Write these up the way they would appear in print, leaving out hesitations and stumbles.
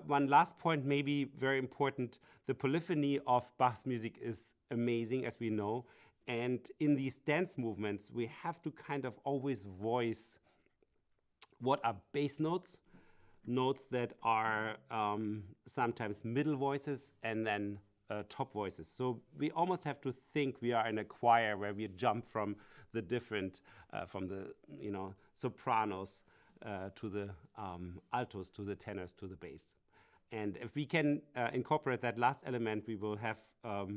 one last point, maybe very important, the polyphony of Bach's music is amazing, as we know. And in these dance movements, we have to kind of always voice what are bass notes, notes that are sometimes middle voices, and then top voices. So we almost have to think we are in a choir where we jump from the different, from the sopranos to the altos, to the tenors, to the bass. And if we can incorporate that last element, we will have a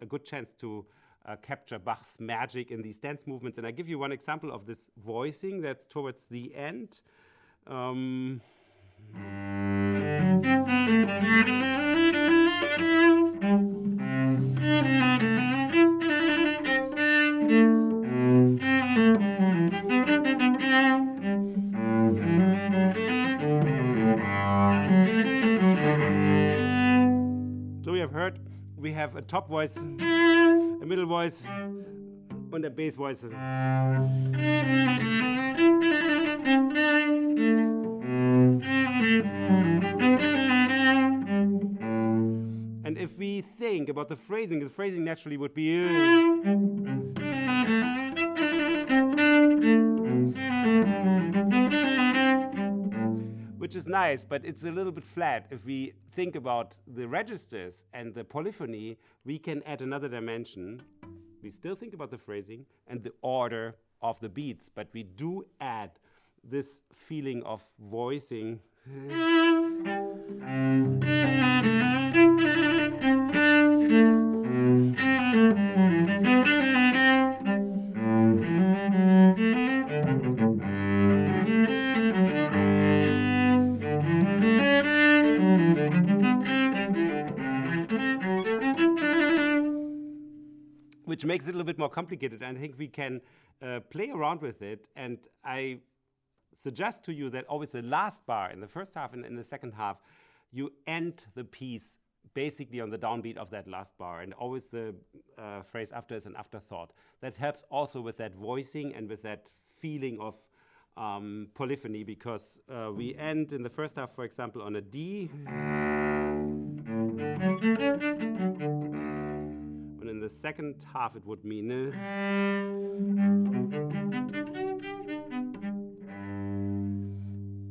good chance to capture Bach's magic in these dance movements. And I give you one example of this voicing that's towards the end. So we have heard, we have a top voice, a middle voice, and a bass voice. And if we think about the phrasing naturally would be which is nice, but it's a little bit flat. If we think about the registers and the polyphony, we can add another dimension. We still think about the phrasing and the order of the beats, but we do add this feeling of voicing. Which makes it a little bit more complicated, and I think we can play around with it. And I suggest to you that always the last bar in the first half and in the second half, you end the piece basically on the downbeat of that last bar, and always the phrase after is an afterthought. That helps also with that voicing and with that feeling of polyphony, because we end in the first half, for example, on a D. And in the second half, it would mean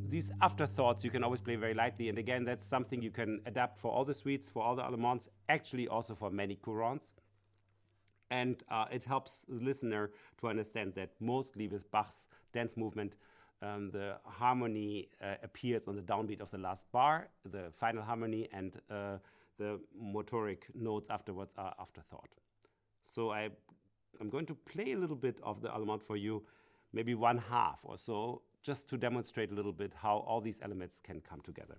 these afterthoughts you can always play very lightly. And again, that's something you can adapt for all the suites, for all the Allemandes, actually also for many courants. And it helps the listener to understand that mostly with Bach's dance movement, the harmony appears on the downbeat of the last bar, the final harmony, and the motoric notes afterwards are afterthought. So I'm going to play a little bit of the Allemande for you, maybe one half or so, just to demonstrate a little bit how all these elements can come together.